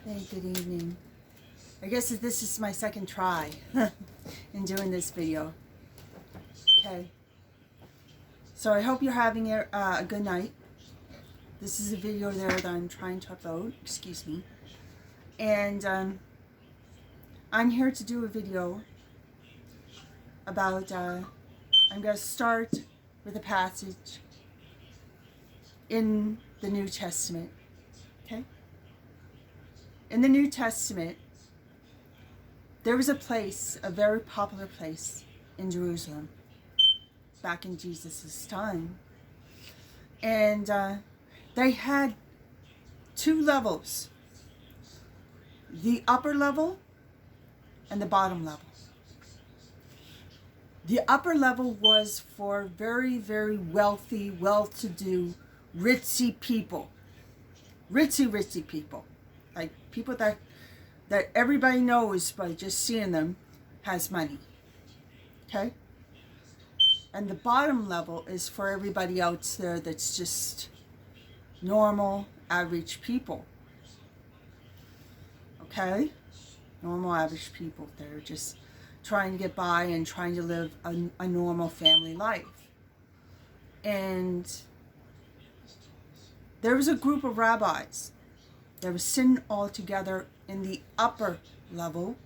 Hey, good evening. I guess this is my second try in doing this video. Okay. So I hope you're having a good night. This is a video there that I'm trying to upload. Excuse me. And I'm here to do a video about, I'm going to start with a passage in the New Testament. Okay? In the New Testament, there was a place, a very popular place in Jerusalem back in Jesus' time. And they had two levels, the upper level and the bottom level. The upper level was for very, very wealthy, well-to-do, ritzy people. Ritzy people. Like people that everybody knows by just seeing them has money. Okay? And the bottom level is for everybody else there that's just normal, average people. Okay? Normal, average people. They're just trying to get by and trying to live a normal family life. And there was a group of rabbis that was sitting all together in the upper level.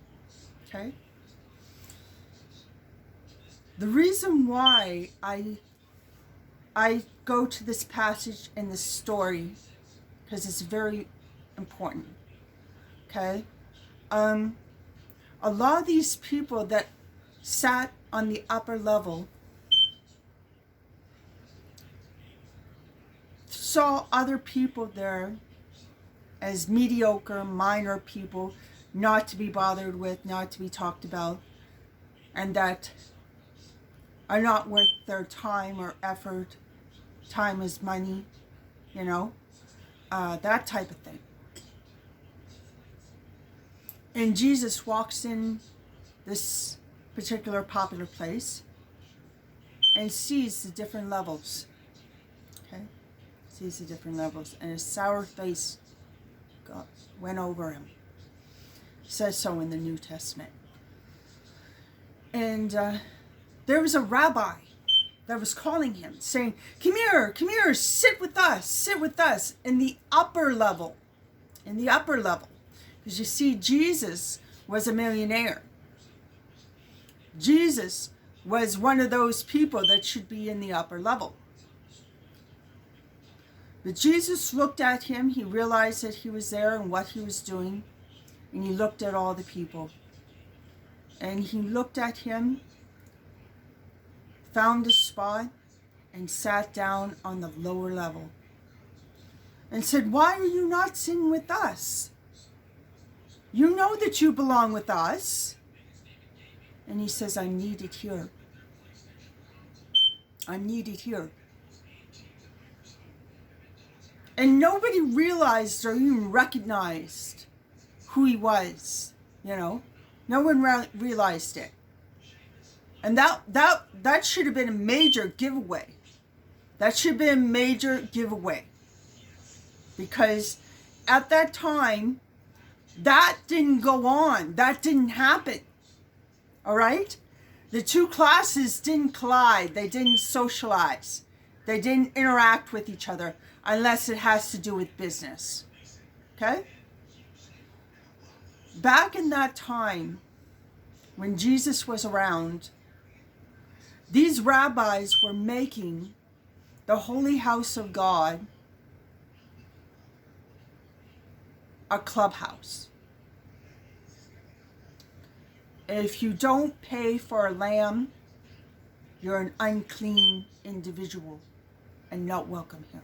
Okay? The reason why I go to this passage in this story, because it's very important. Okay? A lot of these people that sat on the upper level saw other people there as mediocre, minor people, not to be bothered with, not to be talked about, and that are not worth their time or effort. Time is money, you know, that type of thing. And Jesus walks in this particular popular place and sees the different levels. Okay? Sees the different levels. And his sour face went over him. It says so in the New Testament. And there was a rabbi that was calling him, saying, come here, sit with us in the upper level. In the upper level. Because you see, Jesus was a millionaire. Jesus was one of those people that should be in the upper level. But Jesus looked at him, he realized that he was there and what he was doing, and he looked at all the people. And he looked at him, found a spot, and sat down on the lower level. And said, why are you not sitting with us? You know that you belong with us. And he says, I'm needed here. I'm needed here. And nobody realized or even recognized who he was, you know. No one realized it. And that should have been a major giveaway. That should have been a major giveaway. Because at that time, that didn't go on. That didn't happen. All right? The two classes didn't collide. They didn't socialize. They didn't interact with each other unless it has to do with business. Okay? Back in that time, when Jesus was around, these rabbis were making the holy house of God a clubhouse. If you don't pay for a lamb, you're an unclean individual and not welcome here.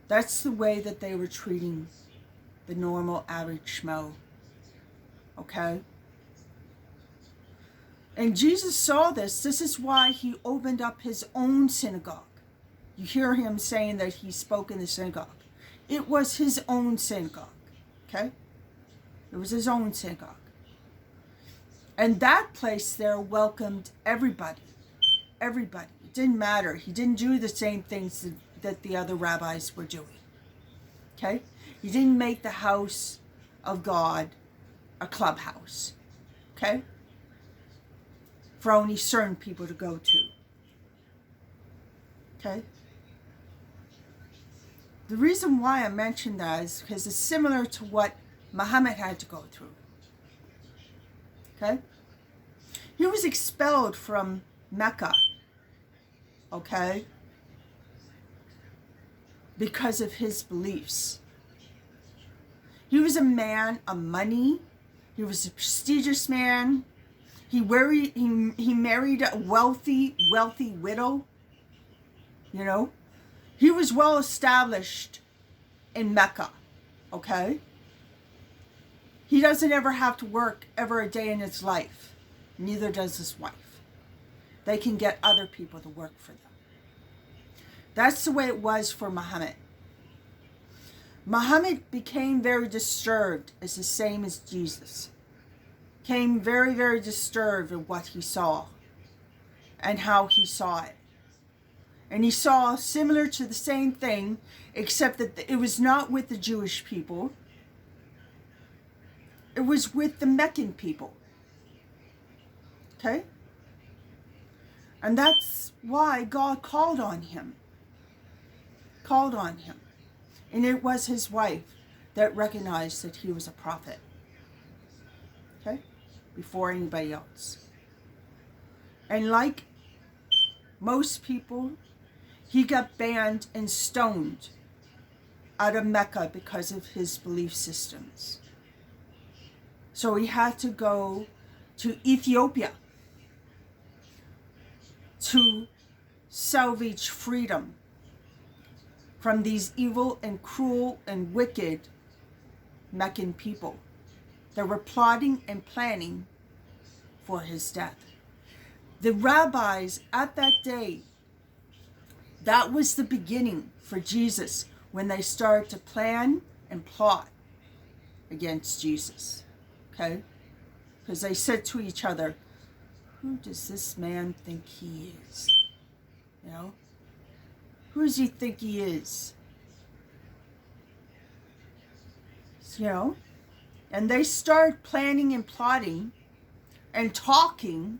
That's the way that they were treating the normal average Schmo. Okay? And Jesus saw this. This is why he opened up his own synagogue. You hear him saying that he spoke in the synagogue. It was his own synagogue. Okay? It was his own synagogue. And that place there welcomed everybody. Everybody. It didn't matter. He didn't do the same things that the other rabbis were doing. Okay? He didn't make the house of God a clubhouse, okay? For only certain people to go to, okay? The reason why I mentioned that is because it's similar to what Muhammad had to go through, okay? He was expelled from Mecca, okay? Because of his beliefs. He was a man of money. He was a prestigious man. He married a wealthy widow. You know, he was well established in Mecca. Okay. He doesn't ever have to work ever a day in his life. Neither does his wife. They can get other people to work for them. That's the way it was for Muhammad. Muhammad became very disturbed, as the same as Jesus. Came very, very disturbed at what he saw and how he saw it. And he saw similar to the same thing, except that it was not with the Jewish people. It was with the Meccan people. Okay? And that's why God called on him. Called on him. And it was his wife that recognized that he was a prophet. Okay? Before anybody else. And like most people, he got banned and stoned out of Mecca because of his belief systems. So he had to go to Ethiopia to salvage freedom from these evil and cruel and wicked Meccan people that were plotting and planning for his death. The rabbis at that day, that was the beginning for Jesus when they started to plan and plot against Jesus. Okay? Because they said to each other, who does this man think he is? You know? Who does he think he is? You know? And they started planning and plotting and talking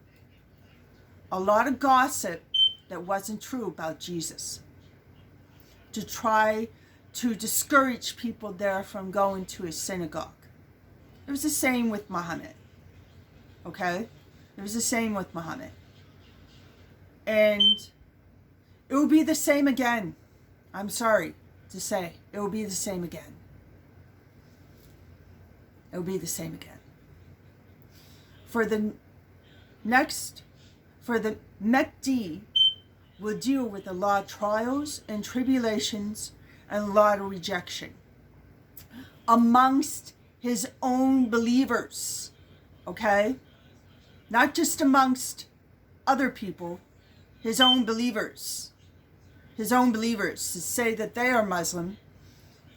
a lot of gossip that wasn't true about Jesus to try to discourage people there from going to his synagogue. It was the same with Muhammad. Okay? It was the same with Muhammad. And it will be the same again. I'm sorry to say. It will be the same again. It will be the same again. For the Mahdi will deal with a lot of trials and tribulations and a lot of rejection amongst his own believers. Okay? Not just amongst other people, his own believers. His own believers to say that they are Muslim,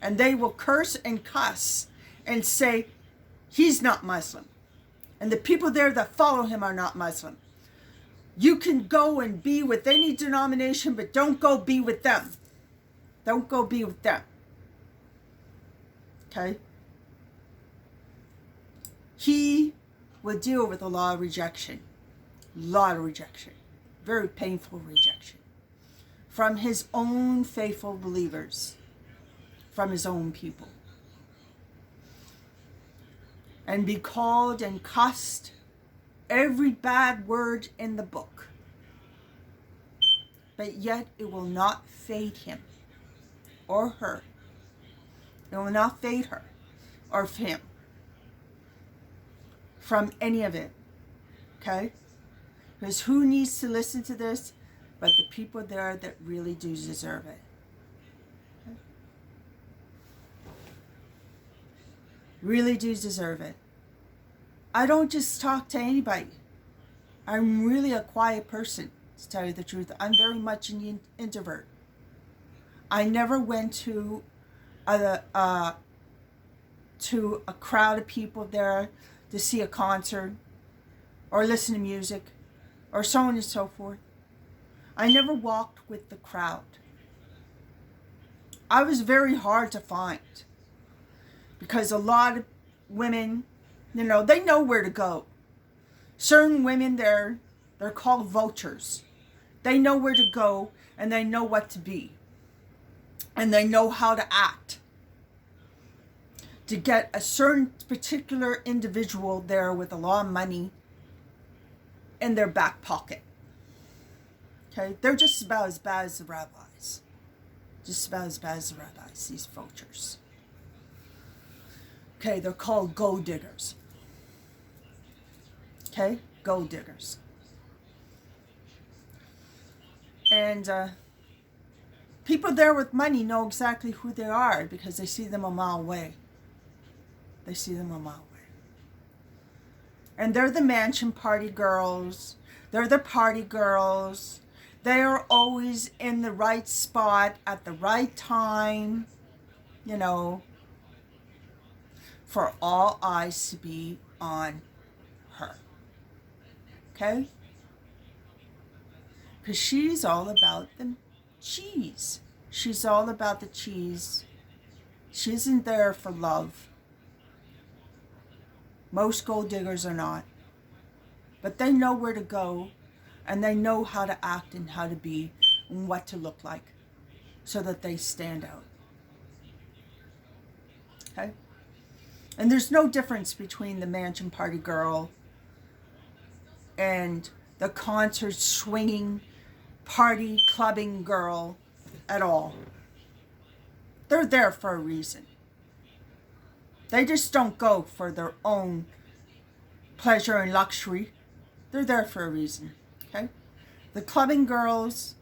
and they will curse and cuss and say he's not Muslim. And the people there that follow him are not Muslim. You can go and be with any denomination, but don't go be with them. Don't go be with them. Okay? He will deal with a lot of rejection. A lot of rejection. Very painful rejection. From his own faithful believers. From his own people. And be called and cussed every bad word in the book. But yet it will not fade him or her. It will not fade her or him from any of it. Okay? Because who needs to listen to this but the people there that really do deserve it? Okay? Really do deserve it. I don't just talk to anybody. I'm really a quiet person, to tell you the truth. I'm very much an introvert. I never went to a crowd of people there to see a concert or listen to music or so on and so forth. I never walked with the crowd. I was very hard to find. because a lot of women, they know where to go. Certain women, they're called vultures. They know where to go, and they know what to be. And they know how to act to get a certain particular individual there with a lot of money in their back pocket. Okay? They're just about as bad as the rabbis. Just about as bad as the rabbis, these vultures. Okay, they're called gold diggers. Okay? Gold diggers. And people there with money know exactly who they are because they see them a mile away. They see them a mile away. And they're the mansion party girls. They're the party girls. They are always in the right spot at the right time, for all eyes to be on her. Okay? Because she's all about the cheese. She's all about the cheese. She isn't there for love. Most gold diggers are not. But they know where to go, and they know how to act and how to be and what to look like so that they stand out. Okay? And there's no difference between the mansion party girl and the concert swinging, party clubbing girl at all. They're there for a reason. They just don't go for their own pleasure and luxury. They're there for a reason. Okay? The clubbing girls,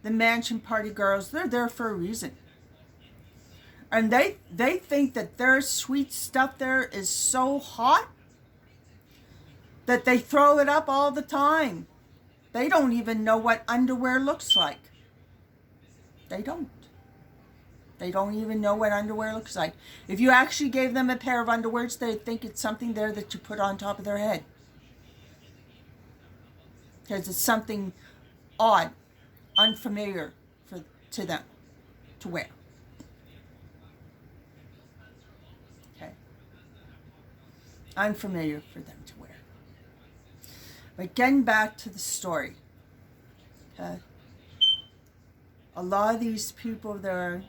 the mansion party girls, they're there for a reason. And they think that their sweet stuff there is so hot that they throw it up all the time. They don't even know what underwear looks like. They don't. They don't even know what underwear looks like. If you actually gave them a pair of underwears, they'd think it's something there that you put on top of their head. Because it's something odd, unfamiliar to them to wear. Okay. Unfamiliar for them to wear. But getting back to the story. Okay. A lot of these people there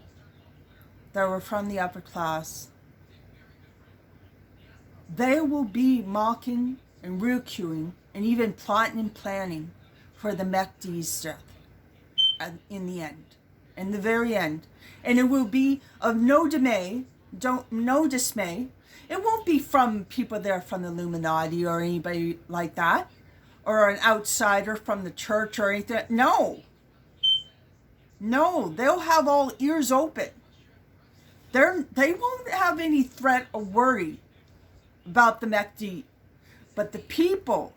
that were from the upper class, they will be mocking and ridiculing and even plotting and planning for the Mahdi's death in the end, in the very end. And it will be of no dismay. It won't be from people there from the Illuminati or anybody like that, or an outsider from the church or anything. No, they'll have all ears open. They won't have any threat or worry about the Mahdi. But the people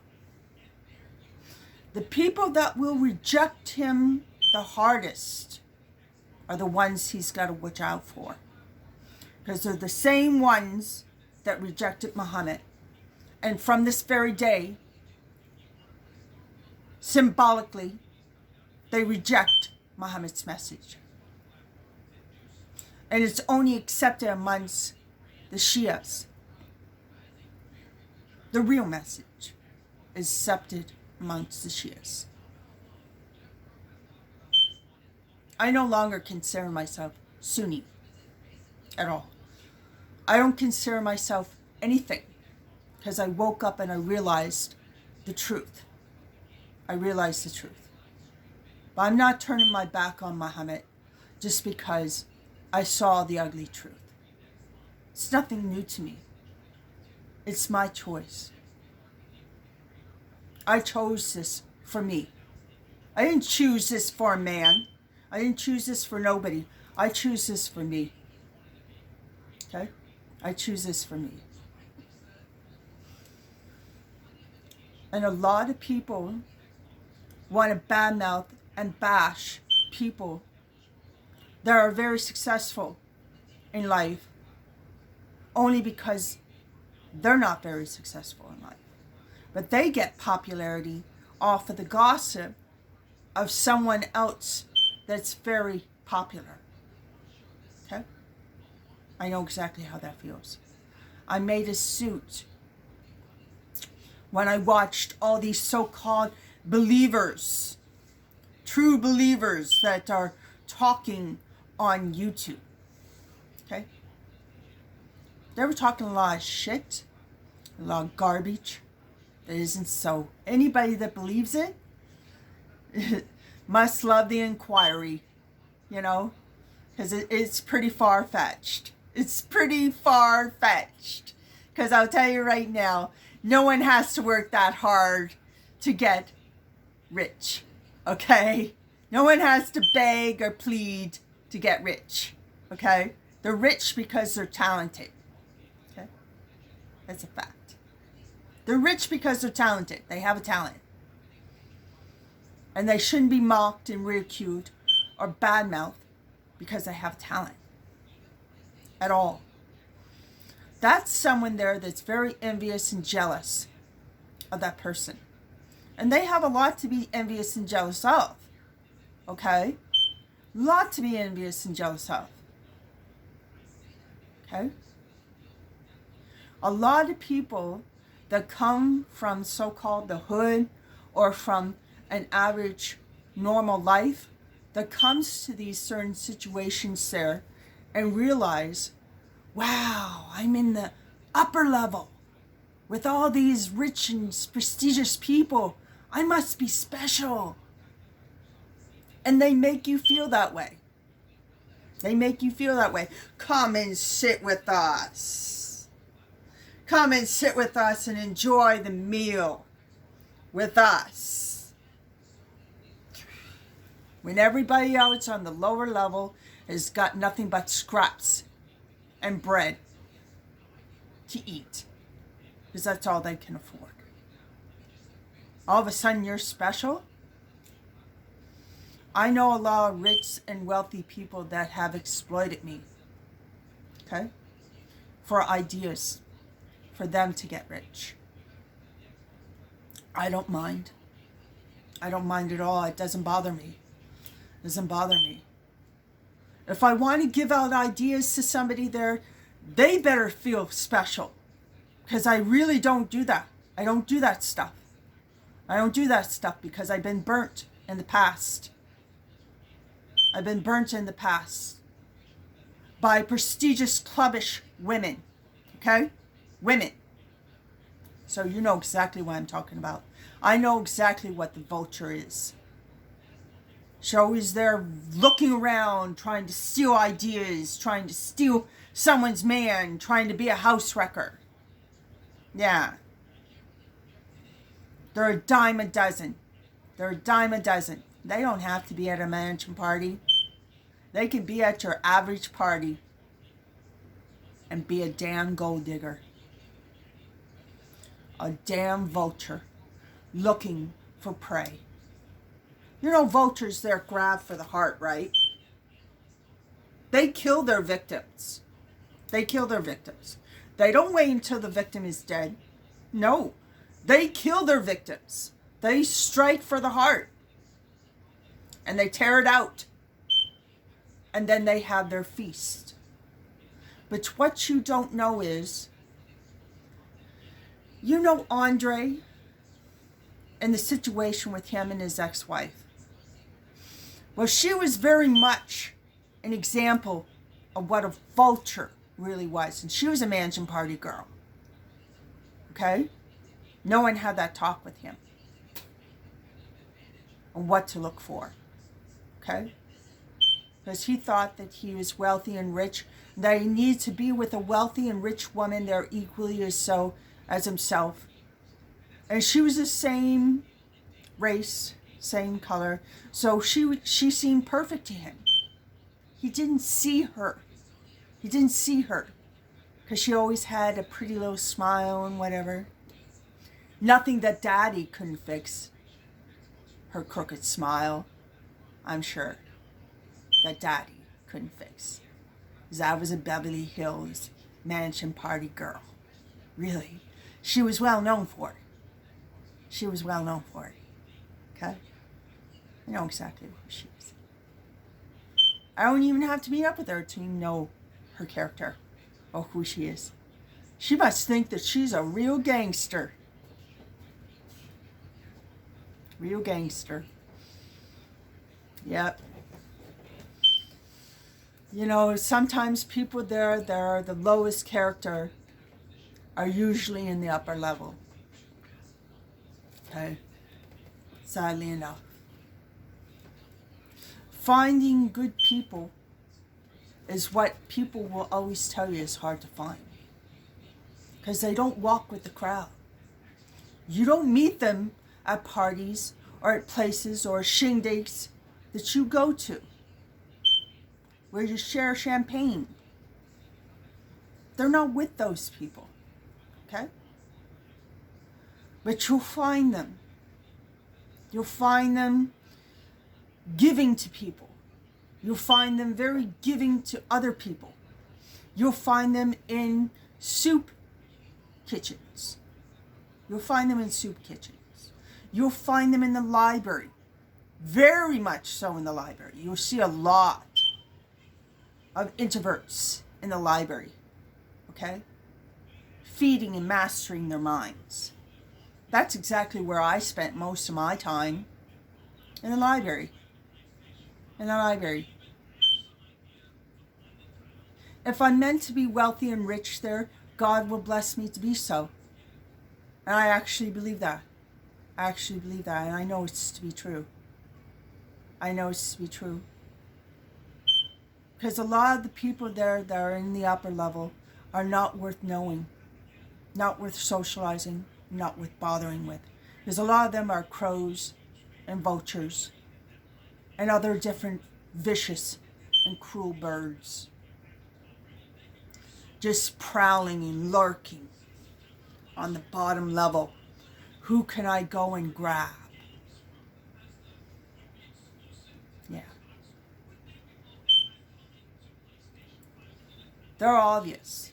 that will reject him the hardest are the ones he's got to watch out for. Because they're the same ones that rejected Muhammad. And from this very day, symbolically, they reject Muhammad's message. And it's only accepted amongst the Shias. The real message is accepted amongst the Shias. I no longer consider myself Sunni at all. I don't consider myself anything because I woke up and I realized the truth. I realized the truth. But I'm not turning my back on Muhammad just because I saw the ugly truth. It's nothing new to me. It's my choice. I chose this for me. I didn't choose this for a man. I didn't choose this for nobody. I choose this for me. Okay? I choose this for me. And a lot of people want to badmouth and bash people that are very successful in life only because they're not very successful in life. But they get popularity off of the gossip of someone else that's very popular. Okay? I know exactly how that feels. I made a suit when I watched all these so-called believers, true believers that are talking on YouTube. Okay? They were talking a lot of shit, a lot of garbage that isn't so. Anybody that believes it must love the inquiry, you know, because it's pretty far-fetched. It's pretty far-fetched. Because I'll tell you right now, no one has to work that hard to get rich, okay? No one has to beg or plead to get rich, okay? They're rich because they're talented, okay? That's a fact. They're rich because they're talented. They have a talent. And they shouldn't be mocked and ridiculed or badmouthed because they have talent at all. That's someone there that's very envious and jealous of that person. And they have a lot to be envious and jealous of. Okay? A lot to be envious and jealous of. Okay? A lot of people that come from so-called the hood or from an average normal life that comes to these certain situations there and realize, wow, I'm in the upper level with all these rich and prestigious people. I must be special. And they make you feel that way. They make you feel that way. Come and sit with us. Come and sit with us and enjoy the meal with us. When everybody else on the lower level has got nothing but scraps and bread to eat, because that's all they can afford. All of a sudden you're special. I know a lot of rich and wealthy people that have exploited me, okay, for ideas, for them to get rich. I don't mind. I don't mind at all. It doesn't bother me. It doesn't bother me. If I want to give out ideas to somebody there, they better feel special. Because I really don't do that. I don't do that stuff. I don't do that stuff because I've been burnt in the past. I've been burnt in the past by prestigious, clubbish women. Okay? Women. So you know exactly what I'm talking about. I know exactly what the vulture is. She's always there looking around, trying to steal ideas, trying to steal someone's man, trying to be a house wrecker. Yeah. They're a dime a dozen. They're a dime a dozen. They don't have to be at a mansion party. They can be at your average party and be a damn gold digger. A damn vulture looking for prey. You know vultures, they're grabbed for the heart, right? They kill their victims. They kill their victims. They don't wait until the victim is dead. No. They kill their victims. They strike for the heart. And they tear it out. And then they have their feast. But what you don't know is, you know Andre and the situation with him and his ex-wife. Well, she was very much an example of what a vulture really was. And she was a mansion party girl. Okay? No one had that talk with him on what to look for. Okay? Because he thought that he was wealthy and rich, that he needed to be with a wealthy and rich woman there equally as so as himself. And she was the same race, same color. So she seemed perfect to him. He didn't see her. He didn't see her. Because she always had a pretty little smile and whatever. Nothing that Daddy couldn't fix. Her crooked smile, I'm sure, that Daddy couldn't fix. Because I was a Beverly Hills mansion party girl. Really. She was well known for it. She was well known for it. Okay? I know exactly who she is. I don't even have to meet up with her to know her character. Oh, who she is. She must think that she's a real gangster. Real gangster. Yep. You know, sometimes people there that are the lowest character are usually in the upper level. Okay? Sadly enough. Finding good people is what people will always tell you is hard to find. Because they don't walk with the crowd. You don't meet them at parties or at places or shindigs that you go to, where you share champagne. They're not with those people, okay? But you'll find them. You'll find them giving to people. You'll find them very giving to other people. You'll find them in soup kitchens. You'll find them in soup kitchens. You'll find them in the library. Very much so in the library. You'll see a lot of introverts in the library. Okay? Feeding and mastering their minds. That's exactly where I spent most of my time. In the library. In the library. If I'm meant to be wealthy and rich there, God will bless me to be so. And I actually believe that. I actually believe that, and I know it's to be true. I know it's to be true. Because a lot of the people there that are in the upper level are not worth knowing, not worth socializing, not worth bothering with. Because a lot of them are crows and vultures and other different vicious and cruel birds. Just prowling and lurking on the bottom level. Who can I go and grab? Yeah. They're obvious.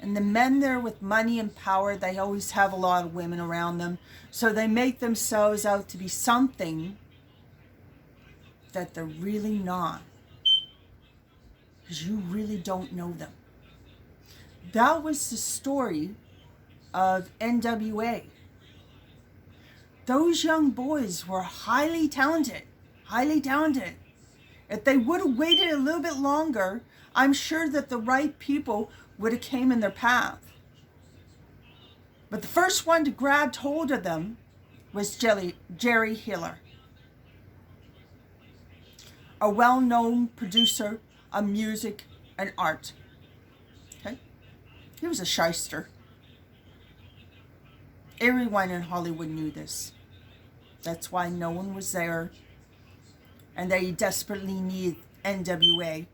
And the men there with money and power, they always have a lot of women around them. So they make themselves out to be something that they're really not. Because you really don't know them. That was the story of NWA. Those young boys were highly talented. Highly talented. If they would have waited a little bit longer, I'm sure that the right people would have came in their path. But the first one to grab hold of them was Jerry Heller, a well-known producer of music and art. Okay? He was a shyster. Everyone in Hollywood knew this. That's why no one was there. And they desperately needed NWA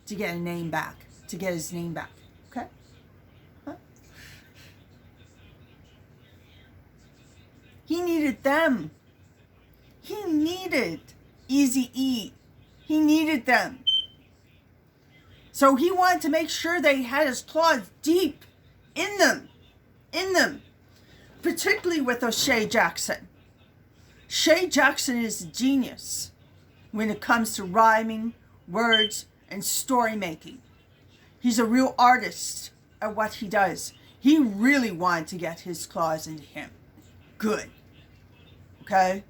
to get a name back, to get his name back. Okay? Huh? He needed them. He needed Eazy-E. He needed them. So he wanted to make sure they had his claws deep in them. In them. Particularly with O'Shea Jackson. Shea Jackson is a genius when it comes to rhyming, words, and story making. He's a real artist at what he does. He really wanted to get his claws into him. Good. Okay?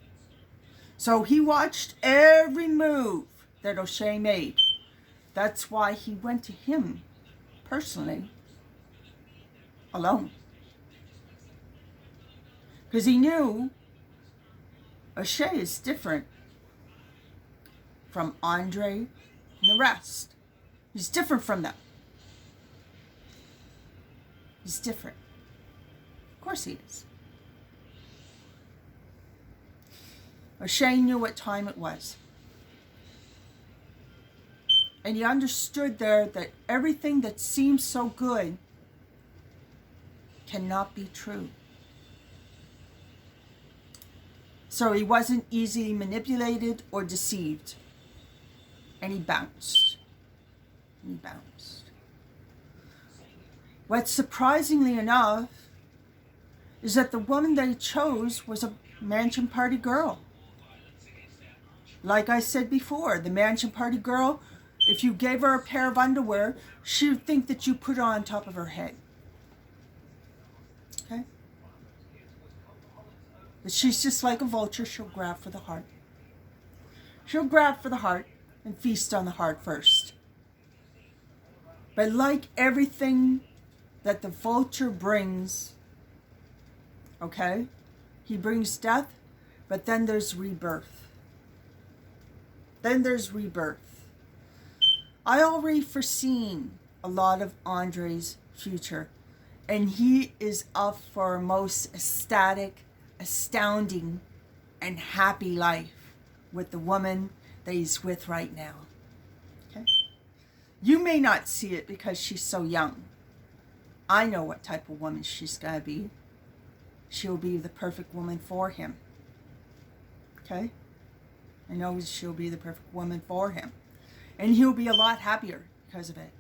So he watched every move that O'Shea made. That's why he went to him personally, alone. Because he knew O'Shea is different from Andre and the rest. He's different from them. He's different. Of course he is. O'Shea knew what time it was. And he understood there that everything that seems so good cannot be true. So he wasn't easily manipulated or deceived. And he bounced. He bounced. What surprisingly enough is that the woman that he chose was a Mansion Party girl. Like I said before, the Mansion Party girl If you gave her a pair of underwear, she would think that you put it on top of her head. Okay? But she's just like a vulture. She'll grab for the heart. She'll grab for the heart and feast on the heart first. But like everything that the vulture brings, okay, he brings death, but then there's rebirth. Then there's rebirth. I already foreseen a lot of Andre's future, and he is up for a most ecstatic, astounding, and happy life with the woman that he's with right now. Okay? You may not see it because she's so young. I know what type of woman she's going to be. She'll be the perfect woman for him. Okay? I know she'll be the perfect woman for him. And he'll be a lot happier because of it.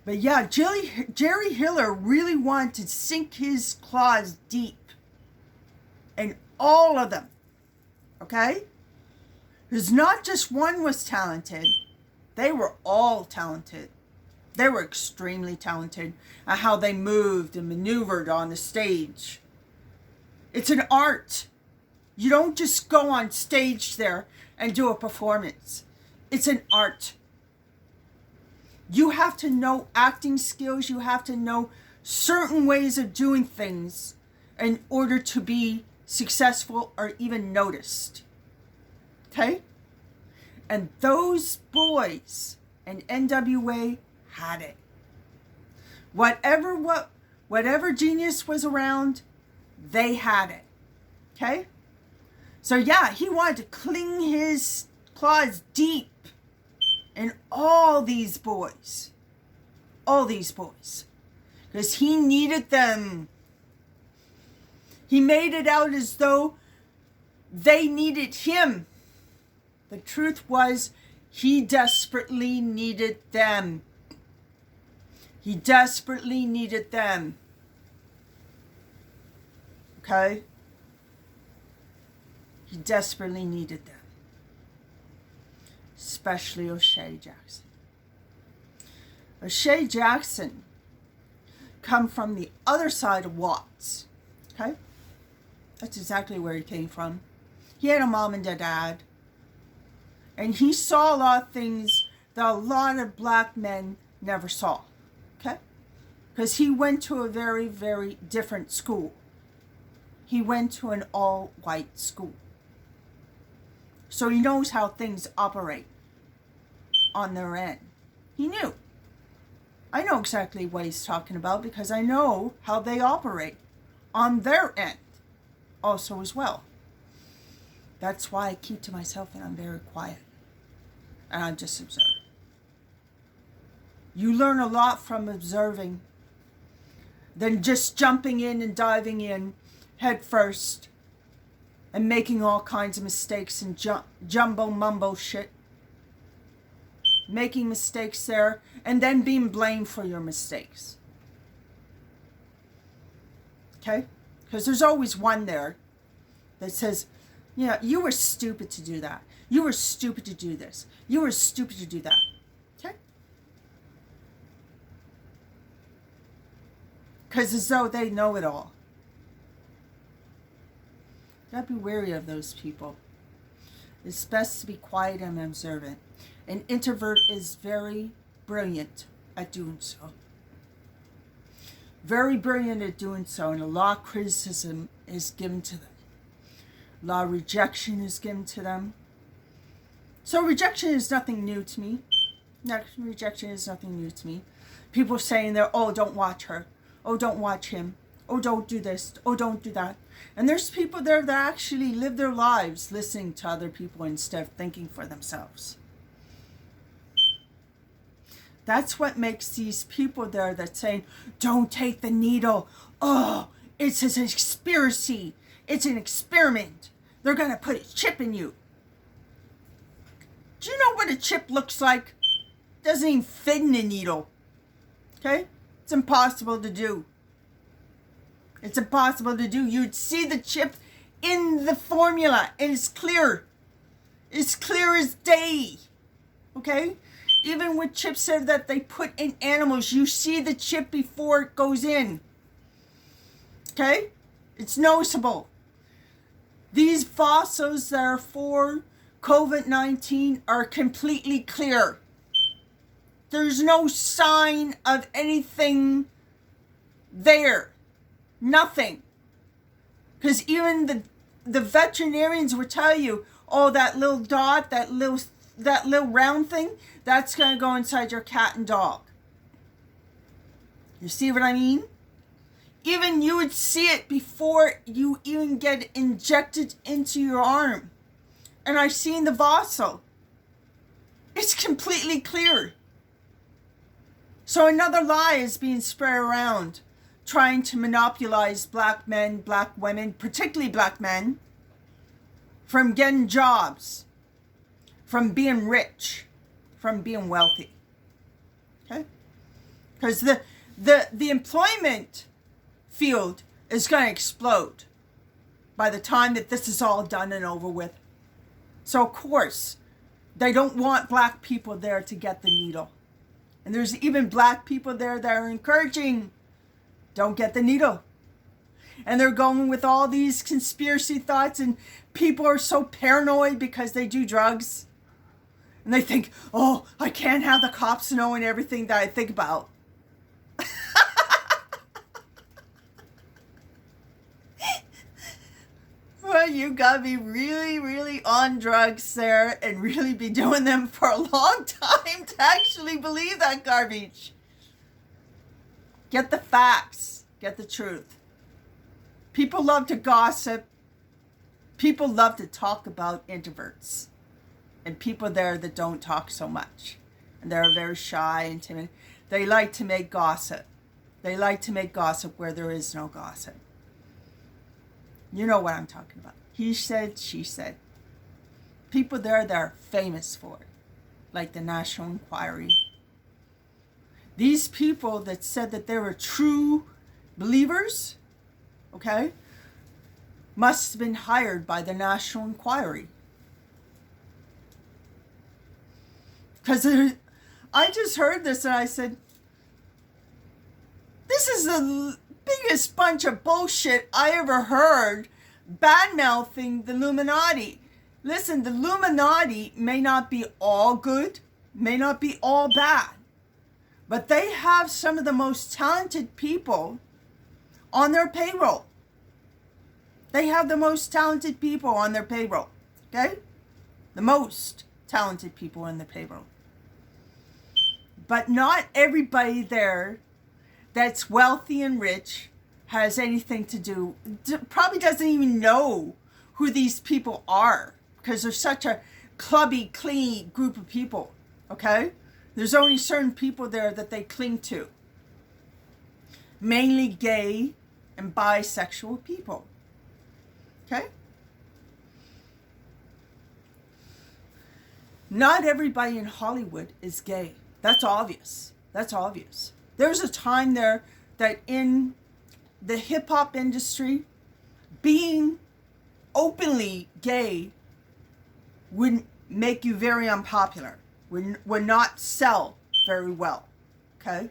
But yeah, Jerry Hiller really wanted to sink his claws deep in all of them. Okay? Because not just one was talented. They were all talented. They were extremely talented at how they moved and maneuvered on the stage. It's an art. You don't just go on stage there and do a performance. It's an art. You have to know acting skills. You have to know certain ways of doing things in order to be successful or even noticed. Okay? And those boys in NWA had it. Whatever genius was around, they had it. Okay? So yeah, he wanted to cling his claws deep in all these boys. All these boys. Because he needed them. He made it out as though they needed him. The truth was, he desperately needed them. He desperately needed them. Okay? He desperately needed them. Especially O'Shea Jackson. O'Shea Jackson come from the other side of Watts. Okay? That's exactly where he came from. He had a mom and a dad. And he saw a lot of things that a lot of black men never saw. Okay? Because he went to a very, very different school. He went to an all-white school. So he knows how things operate on their end. He knew. I know exactly what he's talking about because I know how they operate on their end also as well. That's why I keep to myself and I'm very quiet. And I just observe. You learn a lot from observing than just jumping in and diving in head first and making all kinds of mistakes and jumbo mumbo shit. Making mistakes there and then being blamed for your mistakes. Okay? Because there's always one there that says, yeah, you were stupid to do that. You were stupid to do this. You were stupid to do that. Okay? Because as though they know it all. Gotta be wary of those people. It's best to be quiet and observant. An introvert is very brilliant at doing so. Very brilliant at doing so, and a lot of criticism is given to them. A lot of rejection is given to them. So rejection is nothing new to me. Rejection is nothing new to me. People saying that, oh, don't watch her. Oh, don't watch him. Oh, don't do this. Oh, don't do that. And there's people there that actually live their lives listening to other people instead of thinking for themselves. That's what makes these people there that saying, don't take the needle. Oh, it's a conspiracy. It's an experiment. They're going to put a chip in you. Do you know what a chip looks like? It doesn't even fit in a needle. Okay? It's impossible to do. It's impossible to do. You'd see the chip in the formula and it's clear. It's clear as day. okay? Even with chips that they put in animals, you see the chip before it goes in, okay? It's noticeable. These fossils that are for COVID-19 are completely clear. There's no sign of anything there. Nothing. Because even the veterinarians will tell you, oh, that little dot, that little round thing, that's going to go inside your cat and dog. You see what I mean? Even you would see it before you even get injected into your arm. And I've seen the fossil. It's completely clear. So another lie is being spread around, trying to monopolize black men, black women, particularly black men, from getting jobs, from being rich, from being wealthy. Okay? Because the employment field is going to explode by the time that this is all done and over with. So of course, they don't want black people there to get the needle. And there's even black people there that are encouraging, don't get the needle. And they're going with all these conspiracy thoughts, and people are so paranoid because they do drugs. And they think, oh, I can't have the cops knowing everything that I think about. Well, you gotta be really, really on drugs, Sarah, and really be doing them for a long time to actually believe that garbage. Get the facts. Get the truth. People love to gossip. People love to talk about introverts. And people there that don't talk so much. And they're very shy and timid. They like to make gossip. They like to make gossip where there is no gossip. You know what I'm talking about. He said, she said. People there that are famous for it. Like the National Enquiry. These people that said that they were true believers, okay, must have been hired by the National Enquiry. Because I just heard this and I said, this is the biggest bunch of bullshit I ever heard, bad-mouthing the Illuminati. Listen, the Illuminati may not be all good, may not be all bad, but they have some of the most talented people on their payroll. They have the most talented people on their payroll, okay? The most talented people on the payroll. But not everybody there that's wealthy and rich has anything to do, probably doesn't even know who these people are because they're such a clubby, clingy group of people, okay? There's only certain people there that they cling to. Mainly gay and bisexual people, okay? Not everybody in Hollywood is gay. That's obvious. That's obvious. There's a time there that in the hip-hop industry, being openly gay would make you very unpopular. Would not sell very well, okay?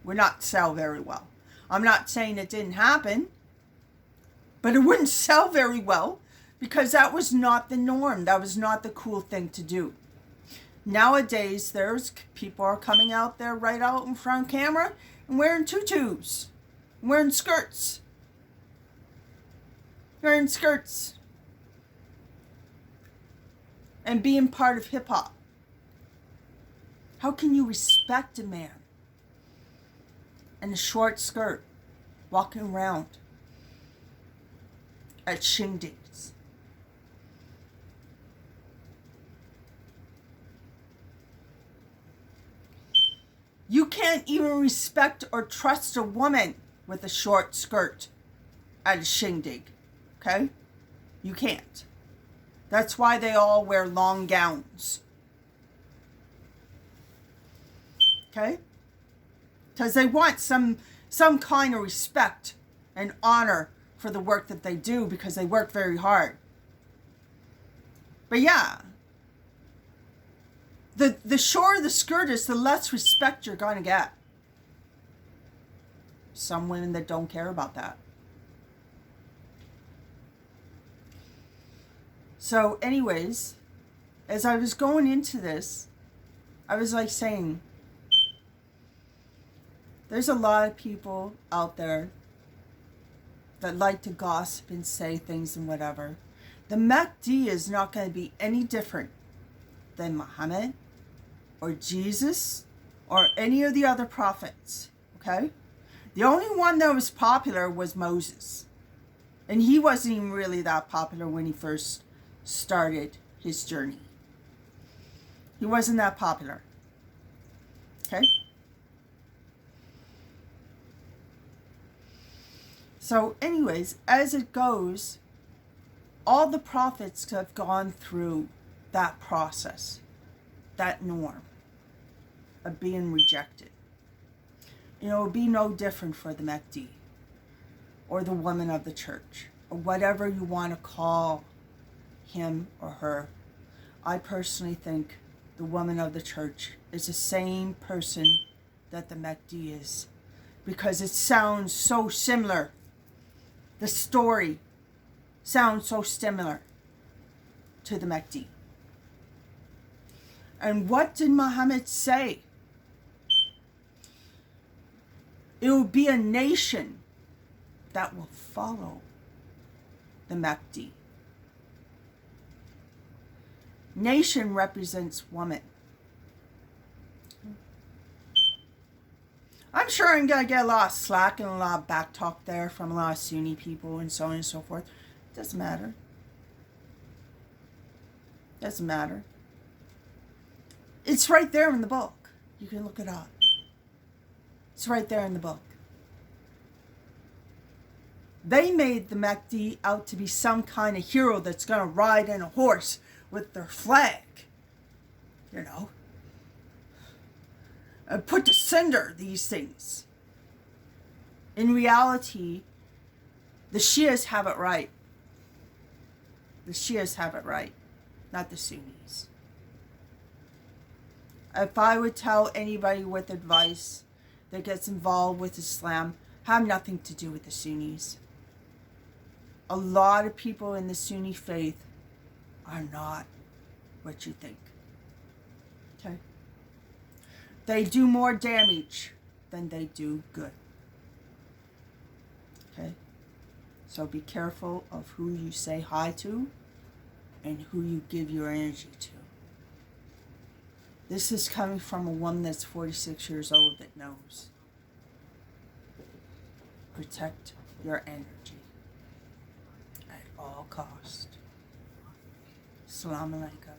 Would not sell very well. I'm not saying it didn't happen, but it wouldn't sell very well because that was not the norm. That was not the cool thing to do. Nowadays, there's people are coming out there right out in front of camera and wearing tutus, wearing skirts, and being part of hip hop. How can you respect a man in a short skirt walking around at shindigs? You can't even respect or trust a woman with a short skirt at a shindig, okay? You can't. That's why they all wear long gowns. Okay? Because they want some kind of respect and honor for the work that they do because they work very hard. But yeah, the shorter the skirt is, the less respect you're going to get. Some women that don't care about that. So anyways, as I was going into this, I was like saying, there's a lot of people out there that like to gossip and say things and whatever. The Mahdi is not going to be any different than Muhammad or Jesus or any of the other prophets, okay? The only one that was popular was Moses. And he wasn't even really that popular when he first started his journey. He wasn't that popular, okay? So anyways, as it goes, all the prophets have gone through that process, that norm of being rejected. You know, it would be no different for the Mahdi or the woman of the church or whatever you want to call him or her. I personally think the woman of the church is the same person that the Mahdi is, because it sounds so similar. The story sounds so similar to the Mahdi. And what did Muhammad say? It will be a nation that will follow the Mahdi. Nation represents woman. I'm sure I'm going to get a lot of slack and a lot of back talk there from a lot of Sunni people and so on and so forth. Doesn't matter. Doesn't matter. It's right there in the book. You can look it up. It's right there in the book. They made the Mahdi out to be some kind of hero that's going to ride in a horse with their flag. You know. And put to cinder these things. In reality, the Shias have it right. The Shias have it right, not the Sunnis. If I would tell anybody with advice that gets involved with Islam, have nothing to do with the Sunnis. A lot of people in the Sunni faith are not what you think. Okay? They do more damage than they do good. Okay? So be careful of who you say hi to and who you give your energy to. This is coming from a woman that's 46 years old that knows. Protect your energy at all cost. Assalamu alaikum.